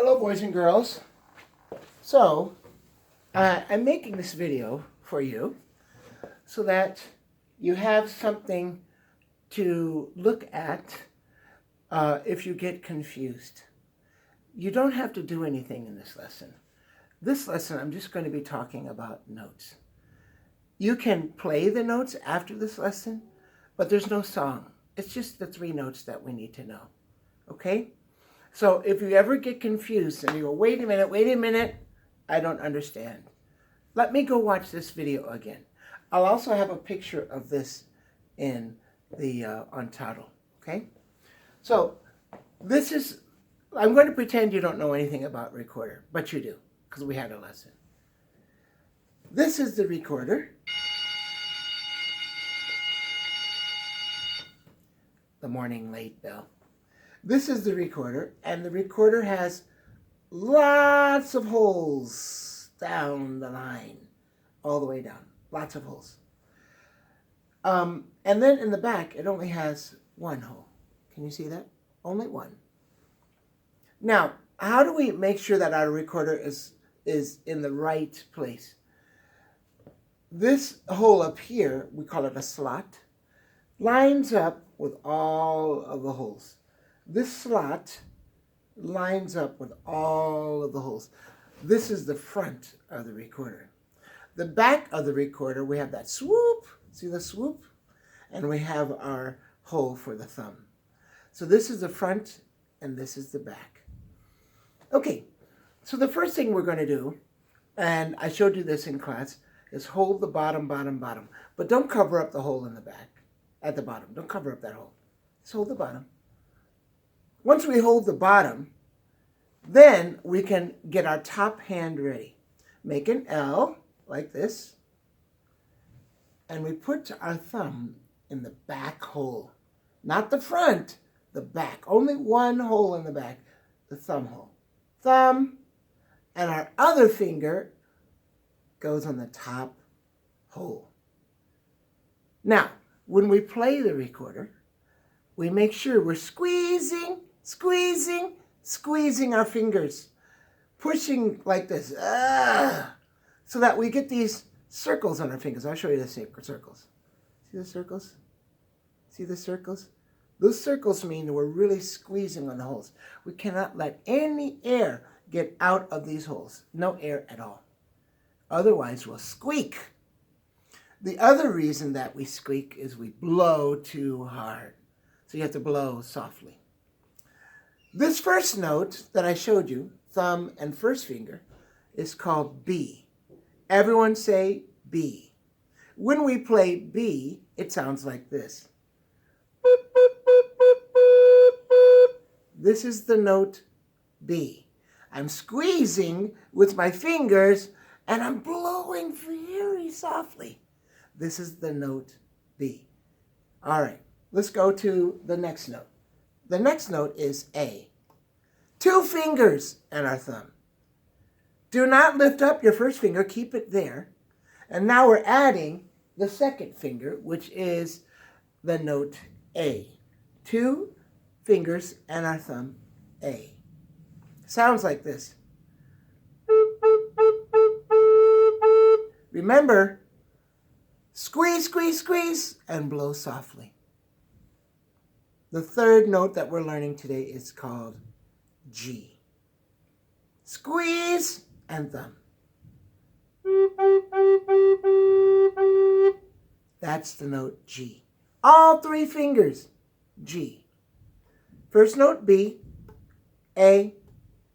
Hello, boys and girls. So, I'm making this video for you so that you have something to look at if you get confused. You don't have to do anything in this lesson. This lesson, I'm just going to be talking about notes. You can play the notes after this lesson, but there's no song. It's just the 3 notes that we need to know. Okay? So if you ever get confused and you go, wait a minute, I don't understand. Let me go watch this video again. I'll also have a picture of this in the on Toddle, okay? So this is, I'm going to pretend you don't know anything about recorder, but you do, because we had a lesson. This is the recorder. The morning late bell. This is the recorder, and the recorder has lots of holes down the line, all the way down, lots of holes. And then in the back, it only has 1 hole. Can you see that? Only 1. Now, how do we make sure that our recorder is in the right place? This hole up here, we call it a slot, lines up with all of the holes. This slot lines up with all of the holes. This is the front of the recorder. The back of the recorder, we have that swoop. See the swoop? And we have our hole for the thumb. So this is the front and this is the back. Okay, so the first thing we're going to do, and I showed you this in class, is hold the bottom. But don't cover up the hole in the back, at the bottom. Don't cover up that hole. Just hold the bottom. Once we hold the bottom, then we can get our top hand ready. Make an L like this, and we put our thumb in the back hole. Not the front, the back. Only 1 hole in the back, the thumb hole. Thumb, and our other finger goes on the top hole. Now, when we play the recorder, we make sure we're squeezing our fingers, pushing like this, so that we get these circles on our fingers. I'll show you the circles. See the circles? See the circles? Those circles mean that we're really squeezing on the holes. We cannot let any air get out of these holes. No air at all. Otherwise, we'll squeak. The other reason that we squeak is we blow too hard. So you have to blow softly. This first note that I showed you, thumb and first finger, is called B. Everyone say B. When we play B, it sounds like this. This is the note B. I'm squeezing with my fingers and I'm blowing very softly. This is the note B. All right, let's go to the next note. The next note is A. 2 fingers and our thumb. Do not lift up your first finger, keep it there. And now we're adding the second finger, which is the note A. 2 fingers and our thumb, A. Sounds like this. Remember, squeeze, and blow softly. The third note that we're learning today is called G. Squeeze and thumb. That's the note G. All 3 fingers, G. First note B, A,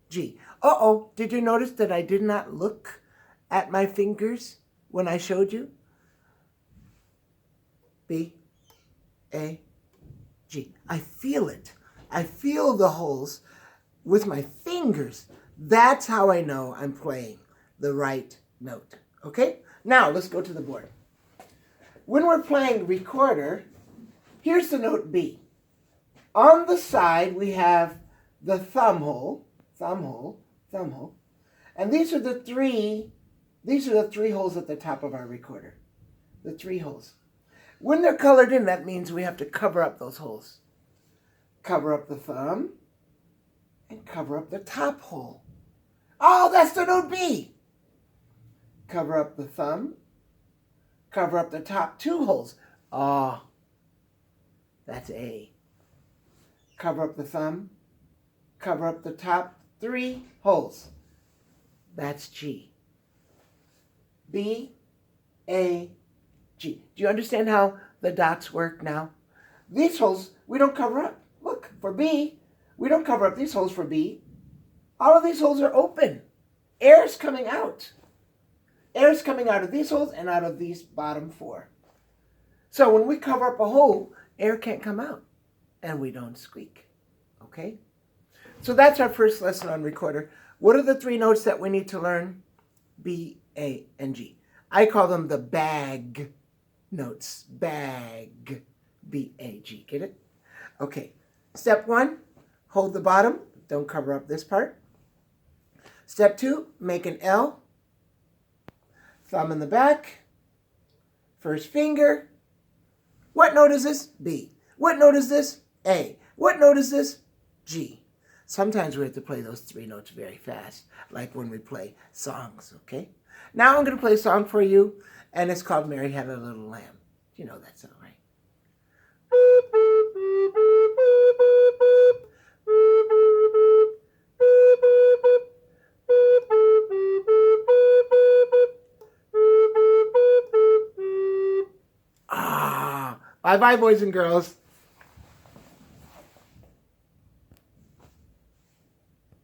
G. Uh-oh, did you notice that I did not look at my fingers when I showed you? B, A, G. I feel it. I feel the holes with my fingers. That's how I know I'm playing the right note. Okay? Now, let's go to the board. When we're playing recorder, here's the note B. On the side, we have the thumb hole, and these are the 3 holes at the top of our recorder. The 3 holes. When they're colored in, that means we have to cover up those holes. Cover up the thumb and Cover up the top hole. Oh, that's the note B. Cover up the thumb. Cover up the top 2 holes. Oh, that's A. Cover up the thumb. Cover up the top 3 holes. That's G. B, A, G. Do you understand how the dots work now? These holes, we don't cover up. Look, for B, we don't cover up these holes for B. All of these holes are open. Air's coming out. Air's coming out of these holes and out of these bottom 4. So when we cover up a hole, air can't come out, and we don't squeak. Okay? So that's our first lesson on recorder. What are the 3 notes that we need to learn? B, A, and G. I call them the bag notes. Bag. B, A, G. Get it? Okay. Step 1, hold the bottom. Don't cover up this part. Step 2, make an L. Thumb in the back. First finger. What note is this? B. What note is this? A. What note is this? G. Sometimes we have to play those 3 notes very fast, like when we play songs, okay? Now I'm going to play a song for you, and it's called Mary Had a Little Lamb. You know that song, right? Ah, bye-bye, boys and girls.